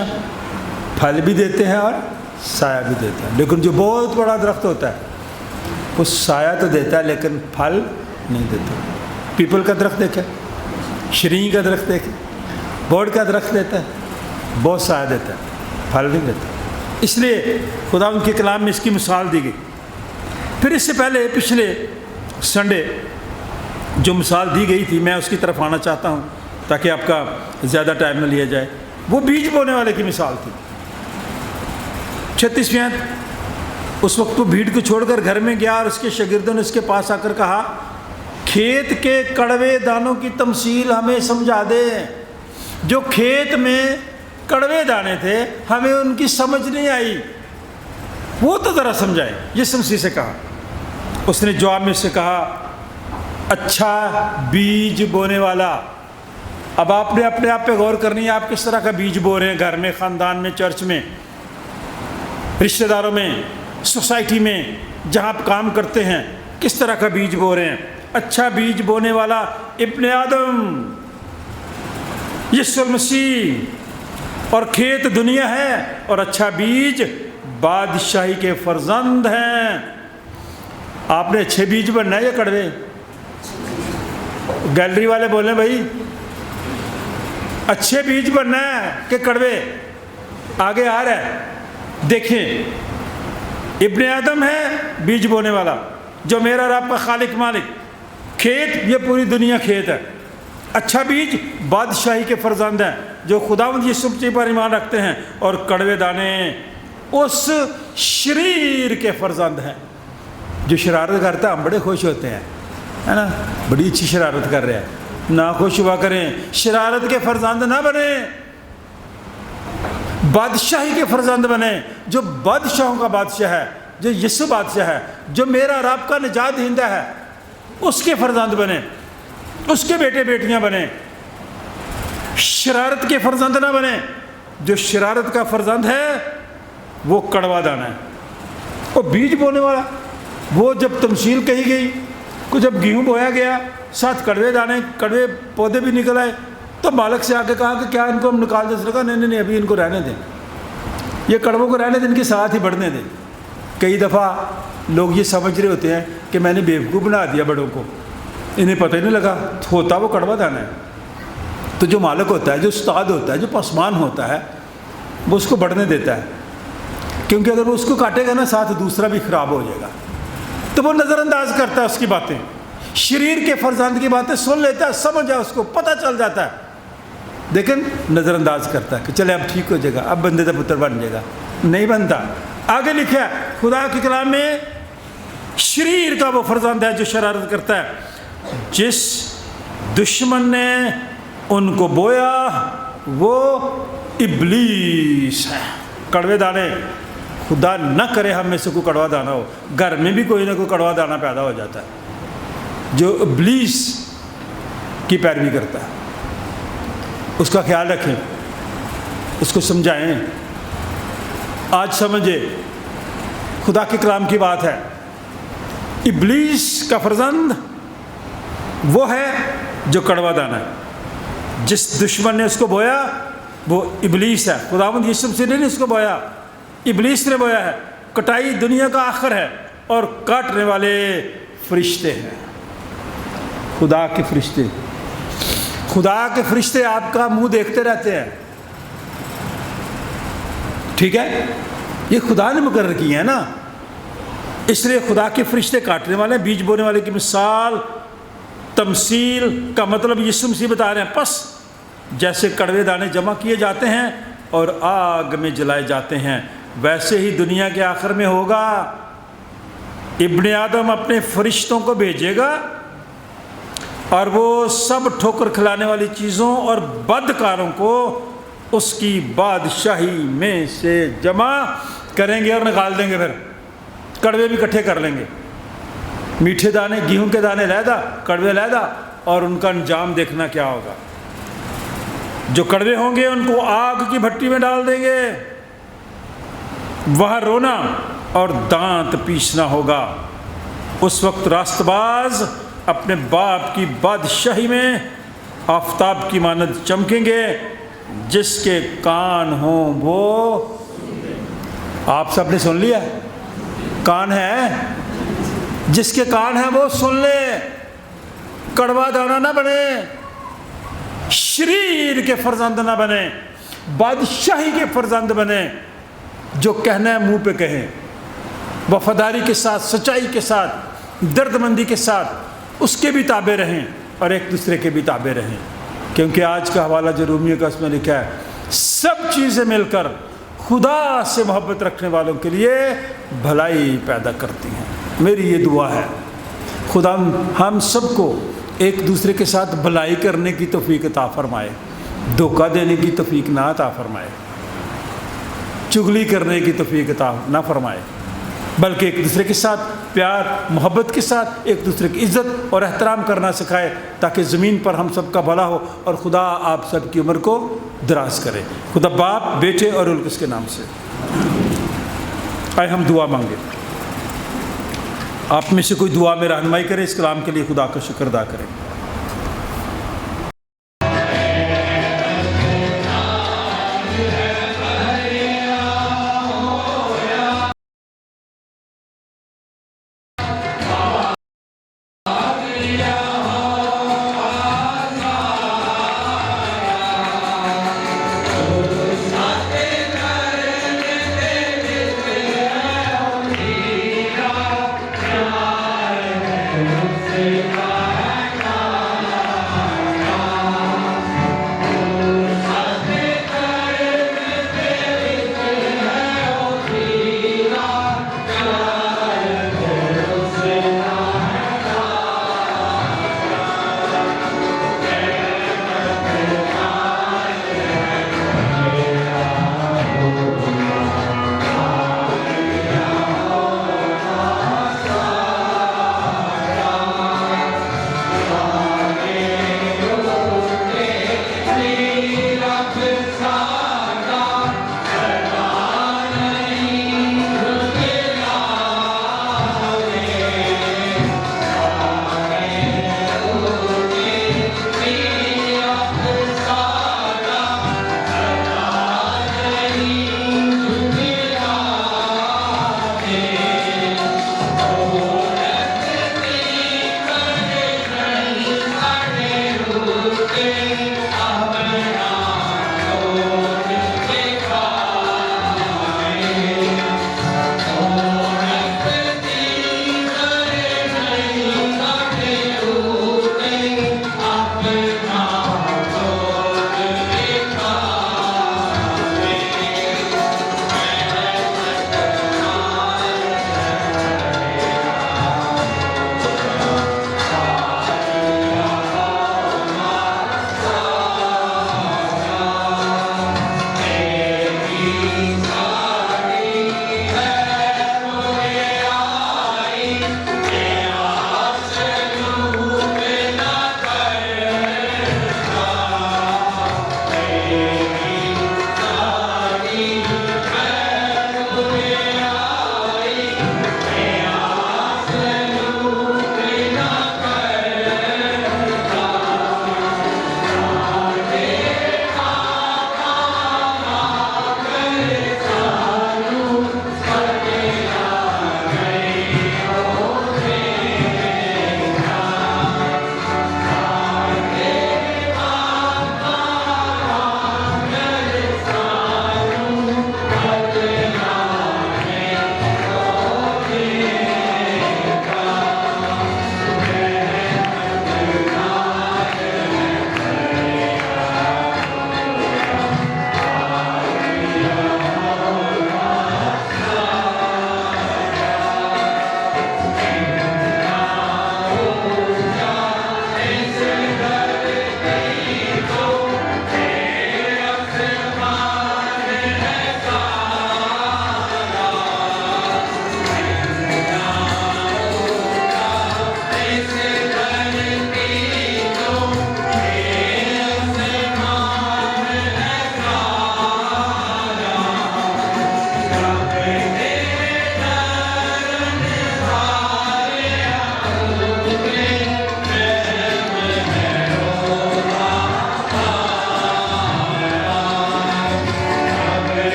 پھل بھی دیتے ہیں اور سایہ بھی دیتا ہے، لیکن جو بہت بڑا درخت ہوتا ہے وہ سایہ تو دیتا ہے لیکن پھل نہیں دیتا۔ پیپل کا درخت دیکھیں، شرین کا درخت دیکھیں، بورڈ کا درخت دیتا ہے، بہت سایہ دیتا ہے، پھل نہیں دیتا۔ اس لیے خدا ان کے کلام میں اس کی مثال دی گئی۔ پھر اس سے پہلے پچھلے سنڈے جو مثال دی گئی تھی، میں اس کی طرف آنا چاہتا ہوں تاکہ آپ کا زیادہ ٹائم نہ لیا جائے۔ وہ بیج بونے والے کی مثال تھی۔ 36ویں آیت، اس وقت وہ بھیڑ کو چھوڑ کر گھر میں گیا اور اس کے شاگردوں نے اس کے پاس آ کر کہا، کھیت کے کڑوے دانوں کی تمثیل ہمیں سمجھا دے۔ جو کھیت میں کڑوے دانے تھے ہمیں ان کی سمجھ نہیں آئی، وہ تو ذرا سمجھائے۔ یسوع مسیح سے کہا۔ اس نے جواب میں سے کہا، اچھا بیج بونے والا۔ اب آپ نے اپنے آپ پہ غور کرنی ہے، آپ کس طرح کا بیج بو رہے ہیں، گھر میں، خاندان میں، چرچ میں، رشتہ داروں میں، سوسائٹی میں، جہاں آپ کام کرتے ہیں، کس طرح کا بیج بو رہے ہیں۔ اچھا بیج بونے والا ابن آدم یسوع مسیح، اور کھیت دنیا ہے، اور اچھا بیج بادشاہی کے فرزند ہیں۔ آپ نے اچھے بیج بننا ہے یا کڑوے؟ گیلری والے بولیں بھائی اچھے بیج بننا ہے کہ کڑوے؟ آگے آ رہا ہے، دیکھیں، ابن آدم ہے بیج بونے والا، جو میرا رب کا خالق مالک۔ کھیت، یہ پوری دنیا کھیت ہے۔ اچھا بیج بادشاہی کے فرزند ہیں، جو خداوند یسوع مسیح پر ایمان رکھتے ہیں، اور کڑوے دانے اس شریر کے فرزند ہیں جو شرارت کرتا ہے۔ ہم بڑے خوش ہوتے ہیں، ہے نا، بڑی اچھی شرارت کر رہے ہیں، نہ خوش ہوا کریں، شرارت کے فرزند نہ بنیں، بادشاہی کے فرزند بنیں۔ جو بادشاہوں کا بادشاہ ہے، جو یسوع بادشاہ ہے، جو میرا رب کا نجات دہندہ ہے، اس کے فرزند بنیں، اس کے بیٹے بیٹیاں بنیں، شرارت کے فرزند نہ بنیں۔ جو شرارت کا فرزند ہے وہ کڑوا دانا ہے۔ اور بیج بونے والا، وہ جب تمثیل کہی گئی کہ جب گیہوں بویا گیا، ساتھ کڑوے دانے، کڑوے پودے بھی نکل آئے، تو مالک سے آ کے کہا کہ کیا ان کو ہم نکال دیں؟ اس نے کہا نہیں، ابھی ان کو رہنے دیں، یہ کڑووں کو رہنے دیں، ان کے ساتھ ہی بڑھنے دیں۔ کئی دفعہ لوگ یہ سمجھ رہے ہوتے ہیں کہ میں نے بیوقوف بنا دیا بڑوں کو، انہیں پتہ ہی نہیں لگا ہوتا وہ کڑوا دانا ہے۔ تو جو مالک ہوتا ہے، جو استاد ہوتا ہے، جو پاسمان ہوتا ہے، وہ اس کو بڑھنے دیتا ہے، کیونکہ اگر وہ اس کو کاٹے گا نا، ساتھ دوسرا بھی خراب ہو جائے گا، تو وہ نظر انداز کرتا ہے اس کی باتیں، شریر کے فرزند کی باتیں سن لیتا ہے، سمجھ جائے، اس کو پتہ چل جاتا ہے، لیکن نظر انداز کرتا ہے کہ چلے اب ٹھیک ہو جائے گا، اب بندے کا پتر بن جائے گا، نہیں بنتا۔ آگے لکھا ہے خدا کے کلام میں، شریر کا وہ فرزند ہے جو شرارت کرتا ہے۔ جس دشمن نے ان کو بویا وہ ابلیس ہے۔ کڑوے دانے، خدا نہ کرے ہم میں سے کوئی کڑوا دانا ہو، گھر میں بھی کوئی نہ کوئی کڑوا دانا پیدا ہو جاتا ہے جو ابلیس کی پیروی کرتا ہے۔ اس کا خیال رکھیں، اس کو سمجھائیں۔ آج سمجھے، خدا کے کلام کی بات ہے، ابلیس کا فرزند وہ ہے جو کڑوا دانا ہے۔ جس دشمن نے اس کو بویا وہ ابلیس ہے۔ خداوند یسوع مسیح نے اس کو بویا، ابلیس نے بویا ہے۔ کٹائی دنیا کا آخر ہے اور کاٹنے والے فرشتے ہیں، خدا کے فرشتے۔ خدا کے فرشتے آپ کا منہ دیکھتے رہتے ہیں، ٹھیک ہے، یہ خدا نے مقرر کی ہے نا، اس لیے خدا کے فرشتے کاٹنے والے، بیج بونے والے کی مثال، تمثیل کا مطلب یسوع مسیح بتا رہے ہیں۔ پس جیسے کڑوے دانے جمع کیے جاتے ہیں اور آگ میں جلائے جاتے ہیں، ویسے ہی دنیا کے آخر میں ہوگا۔ ابن آدم اپنے فرشتوں کو بھیجے گا اور وہ سب ٹھوکر کھلانے والی چیزوں اور بدکاروں کو اس کی بادشاہی میں سے جمع کریں گے اور نکال دیں گے۔ پھر کڑوے بھی اکٹھے کر لیں گے، میٹھے دانے، گیہوں کے دانے علیحدہ، کڑوے علیحدہ، اور ان کا انجام دیکھنا کیا ہوگا۔ جو کڑوے ہوں گے ان کو آگ کی بھٹی میں ڈال دیں گے، وہاں رونا اور دانت پیسنا ہوگا۔ اس وقت راست باز اپنے باپ کی بادشاہی میں آفتاب کی مانند چمکیں گے۔ جس کے کان ہوں وہ، آپ سب نے سن لیا، کان ہے، جس کے کان ہیں وہ سن لے، کڑوا دانا نہ بنے، شریر کے فرزند نہ بنے، بادشاہی کے فرزند بنے۔ جو کہنا ہے منہ پہ کہیں، وفاداری کے ساتھ، سچائی کے ساتھ، درد مندی کے ساتھ اس کے بھی تابع رہیں اور ایک دوسرے کے بھی تابع رہیں۔ کیونکہ آج کا حوالہ جو رومیوں کا اس میں لکھا ہے، سب چیزیں مل کر خدا سے محبت رکھنے والوں کے لیے بھلائی پیدا کرتی ہیں۔ میری یہ دعا ہے، خدا ہم سب کو ایک دوسرے کے ساتھ بھلائی کرنے کی توفیق عطا فرمائے، دھوکہ دینے کی توفیق نہ عطا فرمائے، چغلی کرنے کی توفیق عطا نہ فرمائے، بلکہ ایک دوسرے کے ساتھ پیار محبت کے ساتھ ایک دوسرے کی عزت اور احترام کرنا سکھائے، تاکہ زمین پر ہم سب کا بھلا ہو اور خدا آپ سب کی عمر کو دراز کرے۔ خدا باپ، بیٹے اور روح القدس کے نام سے۔ آئے ہم دعا مانگے۔ آپ میں سے کوئی دعا میں رہنمائی کرے، اس کلام کے لیے خدا کا شکر ادا کریں۔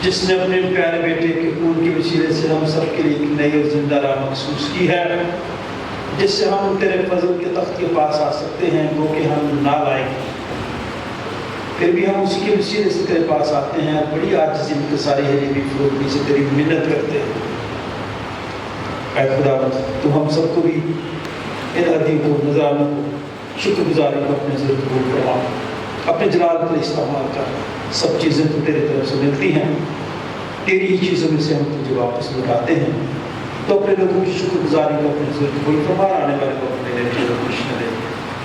جس نے اپنے پیارے بیٹے کے خون کے وسیلے سے ہم سب کے لیے ایک نئی اور زندہ راہ مخصوص کی ہے، جس سے ہم تیرے فضل کے تخت کے پاس آ سکتے ہیں، وہ کہ ہم نالائق ہیں، پھر بھی ہم اسی کے وسیلے سے تیرے پاس آتے ہیں اور بڑی عاجزی انکساری حلیمی فروغی سے تیری منت کرتے ہیں۔ اے خداوند، تو ہم سب کو بھی ان ہدیوں کو، نذرانوں کو، شکر گزاری کو اپنے ذریعے قبول فرما، اپنے جلال پر استعمال کر۔ سب چیزیں تو تیرے طرف سے ملتی ہیں، تیری ہی چیزوں میں سے ہم تجھے واپس لوٹاتے ہیں، تو اپنے لوگوں کی شکر گزاری کو اپنے ذریعے قبول فرما، آنے والے کو اپنے لیے خوش نہ دے،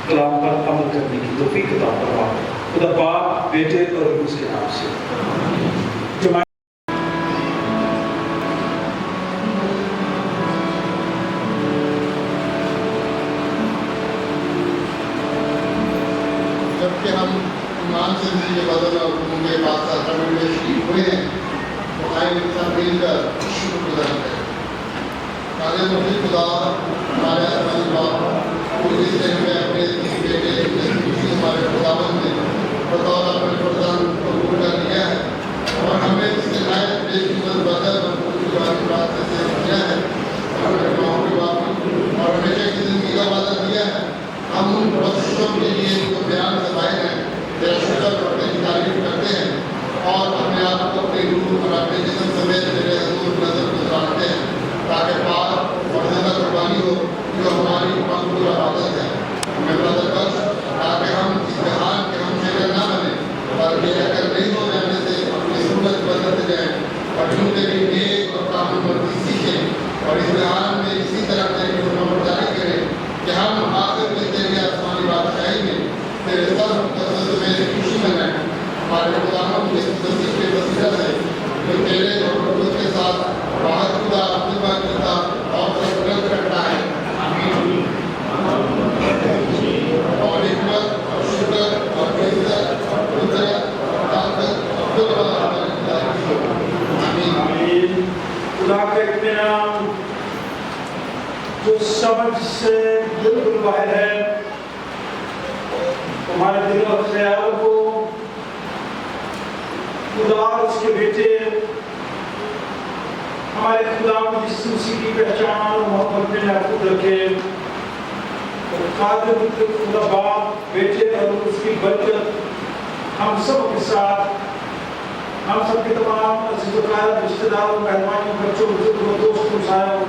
کلام پر عمل کرنے کی توفیق عطا فرما، خدا باپ، بیٹے اور روح کے نام سے۔ جبکہ ہم ایمان سے کے بدل اور حکم کے بادشاہ سرمن میں شریک ہوئے ہیں، تو آئے سب مل کر شکر گزار کریں۔ تاکہ مسیح خدا ہمارے آسمانی باپ اس سے ہمیں اپنے اس بیٹے ہمارے خداوند نے بطور اپنے فرزند قبول کر لیا ہے، اور ہمیں اس سے نہایت بے قیمت بدل اور خوشگوار راستے سے کیا ہے، اور ہمیں گناہوں کی معافی اور ہمیشہ کی زندگی کا وعدہ دیا ہے۔ ہم ان بخششوں کے لیے جو بیان سے باہر ہیں، تیرا شکر اور اپنی تعریف کرتے ہیں، اور اپنے آپ کو اپنی روح اور اپنے جسم سمیت تیرے حضور نظر گزارتے ہیں، تاکہ پاک اور زندہ قربانی ہو جو ہماری مقبول عبادت ہے۔ ہمیں مدد بخش تاکہ ہم اس جہان کے ہم شکر نہ بنیں، بلکہ اگر نہیں ہو جانے سے اپنی صورت بدلتے جائیں اور جو تیری نیک اور کامل مرضی سیکھیں، اور اس جہان میں اسی طرح تیری فرمانبرداری کریں کہ ہم آخر میں تیری آسمانی بادشاہی میں تیرے سر تصدیق میں خوشی منائیں۔ ہمارے خداوند کے مسیح کے وسیلہ سے جو تیرے اور قدرت کے ساتھ واحد خدا خدا کرتا اور سربلند کرتا ہے، آمین۔ اور حکمت اور شکر اور عزت اور قدرت اور طاقت اور قدرت ہمارے خدا کی ہو، آمین۔ خدا کا اطمینان جو سمجھ سے بالکل باہر ہے، ہمارے دل اور خیال کو خدا اور اس کے بیٹے ہمارے خدا جس اسی کی پہچان اور محبت میں محفوظ رکھے، اور قادر مطلق خدا باپ، بیٹے اور اس کی برکت ہم سب کے ساتھ، ہم سب کے تمام عزیز و اقارب، رشتہ داروں، مہمانوں، بچوں، بزرگوں، دوستوں، سایوں،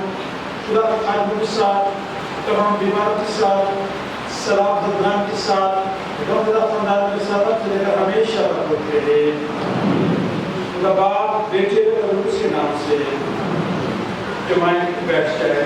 خدا کے خادموں کے ساتھ، تمام بیماروں کے ساتھ، سلام دردان کے ساتھ، غمزدہ خاندان کے ساتھ اب سے لے کر ہمیشہ رکھتے رہے۔ خدا باپ، بیٹے اور اس کے نام سے جماعت بیٹھ جائے۔